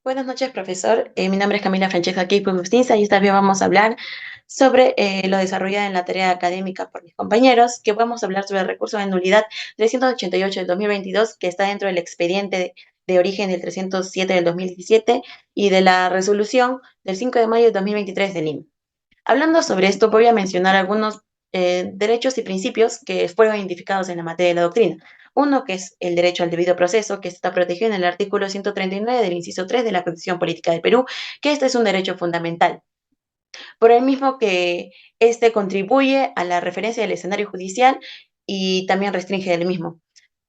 Buenas noches, profesor. Mi nombre es Camila Francesca Keipo Bustinza y esta vez vamos a hablar sobre lo desarrollado en la tarea académica por mis compañeros, que vamos a hablar sobre el recurso de nulidad 388 del 2022, que está dentro del expediente de origen del 307 del 2017 y de la resolución del 5 de mayo del 2023 del INE. Hablando sobre esto, voy a mencionar algunos derechos y principios que fueron identificados en la materia de la doctrina. Uno, que es el derecho al debido proceso, que está protegido en el artículo 139 del inciso 3 de la Constitución Política del Perú, que este es un derecho fundamental. Por el mismo que este contribuye a la referencia del escenario judicial y también restringe el mismo.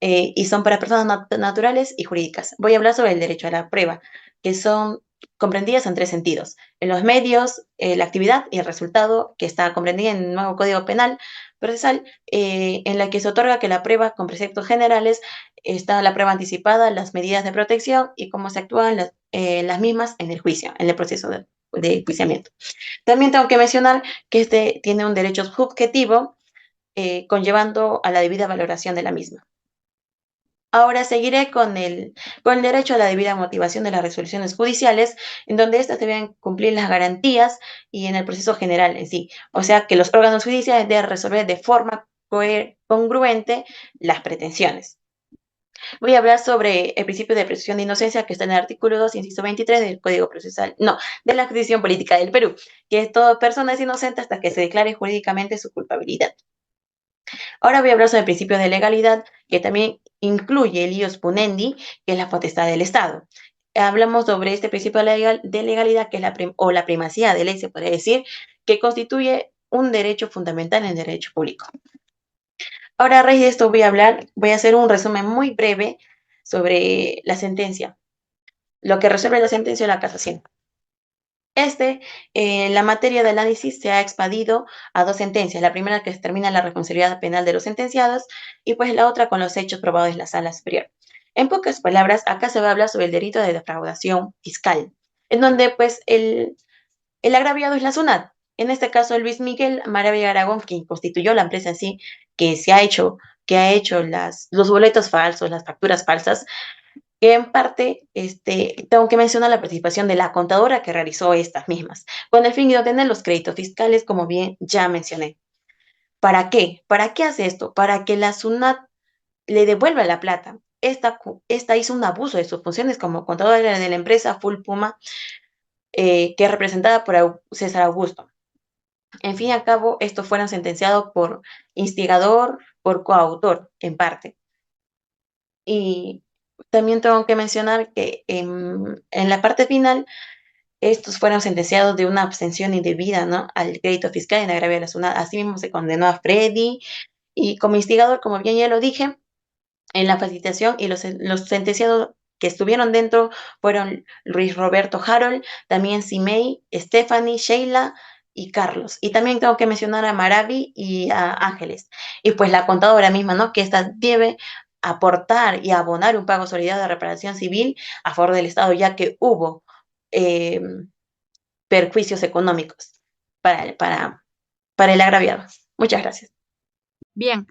Y son para personas naturales y jurídicas. Voy a hablar sobre el derecho a la prueba, que son comprendidas en tres sentidos: en los medios, la actividad y el resultado, que está comprendida en el nuevo Código Penal procesal, en la que se otorga que la prueba con preceptos generales está la prueba anticipada, las medidas de protección y cómo se actúan las mismas en el juicio, en el proceso de enjuiciamiento. También tengo que mencionar que este tiene un derecho subjetivo, conllevando a la debida valoración de la misma. Ahora seguiré con el derecho a la debida motivación de las resoluciones judiciales, en donde éstas deben cumplir las garantías y en el proceso general en sí. O sea, que los órganos judiciales deben resolver de forma congruente las pretensiones. Voy a hablar sobre el principio de presunción de inocencia que está en el artículo 2, inciso 23 del Código Procesal, no, de la Constitución Política del Perú, que toda persona es inocente hasta que se declare jurídicamente su culpabilidad. Ahora voy a hablar sobre el principio de legalidad, que también incluye el ius punendi, que es la potestad del Estado. Hablamos sobre este principio de legalidad, que es la primacía de ley, se podría decir, que constituye un derecho fundamental en el derecho público. Ahora, a raíz de esto voy a hacer un resumen muy breve sobre la sentencia, lo que resuelve la sentencia de la casación. La materia del análisis se ha expedido a dos sentencias. La primera que determina la responsabilidad penal de los sentenciados y pues la otra con los hechos probados en la sala superior. En pocas palabras, acá se va a hablar sobre el delito de defraudación fiscal, en donde pues el agraviado es la SUNAT. En este caso, Luis Miguel Maravilla Aragón, quien constituyó la empresa en sí, que ha hecho los boletos falsos, las facturas falsas, que en parte tengo que mencionar la participación de la contadora que realizó estas mismas, con el fin de obtener los créditos fiscales, como bien ya mencioné. ¿Para qué? ¿Para qué hace esto? Para que la SUNAT le devuelva la plata. Esta hizo un abuso de sus funciones como contadora de la empresa Full Puma, que es representada por César Augusto. En fin y al cabo, estos fueron sentenciados por instigador, por coautor, en parte. Y también tengo que mencionar que en la parte final, estos fueron sentenciados de una abstención indebida, ¿no?, al crédito fiscal en agravio de la SUNAT. Asimismo, se condenó a Freddy y como instigador, como bien ya lo dije, en la facilitación, y los sentenciados que estuvieron dentro fueron Luis Roberto Harold, también Simei, Stephanie, Sheila y Carlos. Y también tengo que mencionar a Maravi y a Ángeles. Y pues la contadora misma, ¿no?, que esta debe aportar y abonar un pago solidario de reparación civil a favor del Estado, ya que hubo eh, perjuicios económicos para, para, para el agraviado. Muchas gracias. Bien,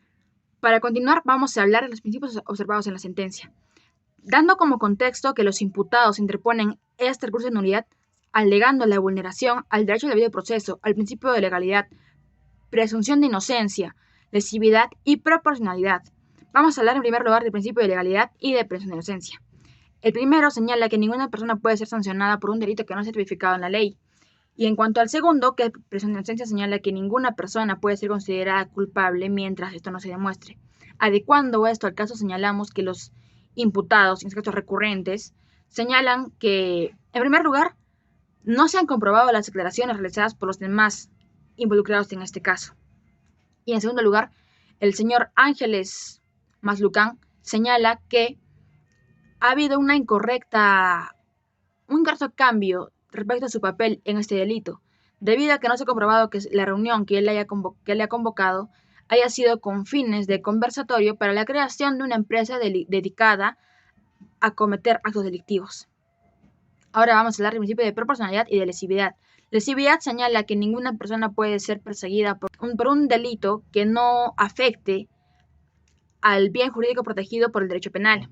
para continuar vamos a hablar de los principios observados en la sentencia, dando como contexto que los imputados interponen este recurso de nulidad alegando la vulneración al derecho al debido proceso, al principio de legalidad, presunción de inocencia, lesividad y proporcionalidad. Vamos a hablar en primer lugar del principio de legalidad y de presunción de inocencia. El primero señala que ninguna persona puede ser sancionada por un delito que no esté tipificado en la ley. Y en cuanto al segundo, que presunción de inocencia señala que ninguna persona puede ser considerada culpable mientras esto no se demuestre. Adecuando esto al caso, señalamos que los imputados, en casos recurrentes, señalan que, en primer lugar, no se han comprobado las declaraciones realizadas por los demás involucrados en este caso. Y en segundo lugar, el señor Ángeles Maslucán señala que ha habido un incorrecto cambio respecto a su papel en este delito, debido a que no se ha comprobado que la reunión que él haya convocado haya sido con fines de conversatorio para la creación de una empresa dedicada a cometer actos delictivos. Ahora vamos a hablar del principio de proporcionalidad y de lesividad. Lesividad señala que ninguna persona puede ser perseguida por un delito que no afecte al bien jurídico protegido por el derecho penal.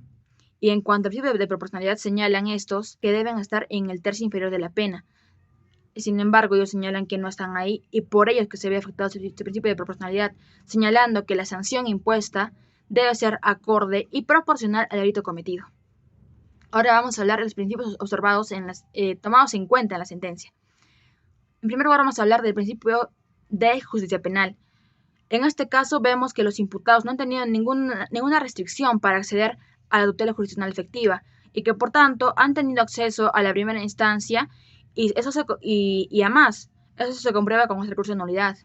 Y en cuanto al principio de proporcionalidad, señalan estos que deben estar en el tercio inferior de la pena. Sin embargo, ellos señalan que no están ahí y por ello es que se ve afectado este principio de proporcionalidad, señalando que la sanción impuesta debe ser acorde y proporcional al delito cometido. Ahora vamos a hablar de los principios observados tomados en cuenta en la sentencia. En primer lugar, vamos a hablar del principio de justicia penal. En este caso, vemos que los imputados no han tenido ninguna restricción para acceder a la tutela jurisdiccional efectiva y que, por tanto, han tenido acceso a la primera instancia y además, eso se comprueba con este recurso de nulidad.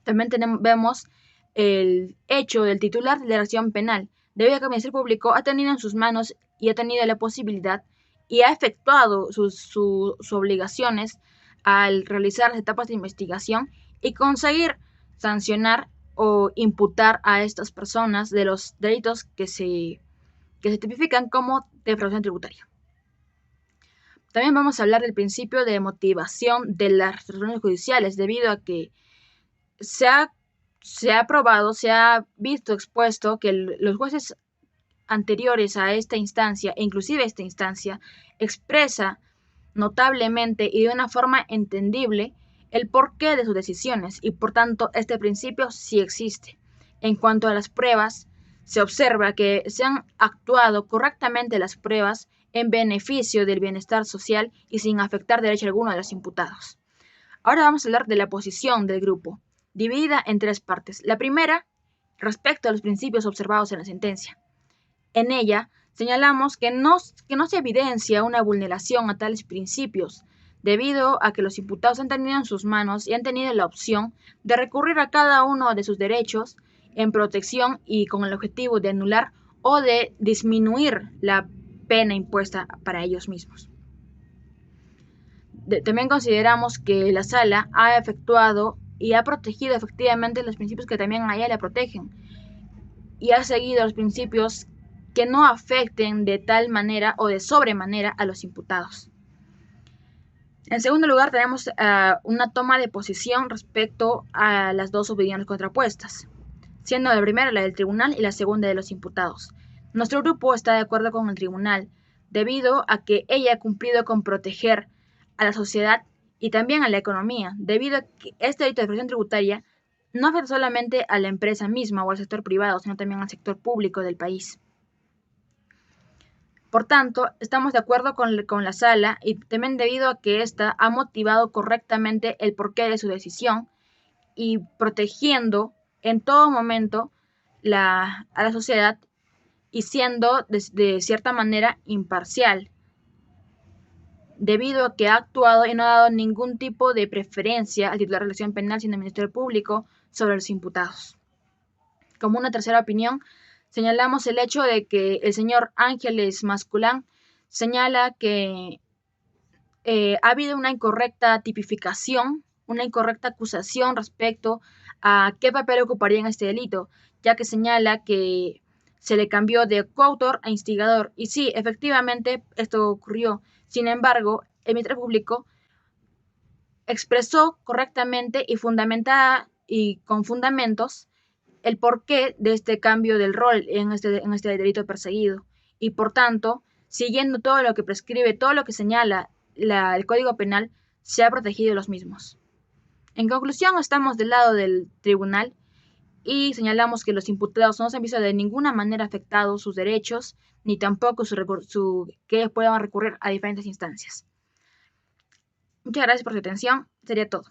También vemos el hecho del titular de la acción penal, debido a que el Ministerio Público ha tenido en sus manos y ha tenido la posibilidad y ha efectuado sus obligaciones al realizar las etapas de investigación y conseguir sancionar o imputar a estas personas de los delitos que se tipifican como defraudación tributaria. También vamos a hablar del principio de motivación de las resoluciones judiciales, debido a que se ha probado, se ha visto expuesto que los jueces anteriores a esta instancia, e inclusive esta instancia, expresa notablemente y de una forma entendible el porqué de sus decisiones y por tanto este principio sí existe. En cuanto a las pruebas, se observa que se han actuado correctamente las pruebas en beneficio del bienestar social y sin afectar derecho alguno de los imputados. Ahora vamos a hablar de la posición del grupo, dividida en tres partes. La primera, respecto a los principios observados en la sentencia. En ella, señalamos que no se evidencia una vulneración a tales principios, debido a que los imputados han tenido en sus manos y han tenido la opción de recurrir a cada uno de sus derechos en protección y con el objetivo de anular o de disminuir la pena impuesta para ellos mismos. También consideramos que la Sala ha efectuado y ha protegido efectivamente los principios que también a ella le protegen y ha seguido los principios que no afecten de tal manera o de sobremanera a los imputados. En segundo lugar, tenemos una toma de posición respecto a las dos opiniones contrapuestas, siendo la primera la del tribunal y la segunda de los imputados. Nuestro grupo está de acuerdo con el tribunal, debido a que ella ha cumplido con proteger a la sociedad y también a la economía, debido a que este delito de defraudación tributaria no afecta solamente a la empresa misma o al sector privado, sino también al sector público del país. Por tanto, estamos de acuerdo con la Sala y también debido a que ésta ha motivado correctamente el porqué de su decisión y protegiendo en todo momento a la sociedad y siendo de cierta manera imparcial, debido a que ha actuado y no ha dado ningún tipo de preferencia al titular de la acción penal, sino al Ministerio Público, sobre los imputados. Como una tercera opinión, señalamos el hecho de que el señor Ángeles Masculán señala que ha habido una incorrecta tipificación, una incorrecta acusación respecto a qué papel ocuparía en este delito, ya que señala que se le cambió de coautor a instigador. Y sí, efectivamente, esto ocurrió. Sin embargo, el Ministerio Público expresó correctamente y fundamentada y con fundamentos el porqué de este cambio del rol en este delito perseguido. Y por tanto, siguiendo todo lo que prescribe, todo lo que señala el Código Penal, se ha protegido los mismos. En conclusión, estamos del lado del tribunal y señalamos que los imputados no se han visto de ninguna manera afectados sus derechos, ni tampoco que ellos puedan recurrir a diferentes instancias. Muchas gracias por su atención. Sería todo.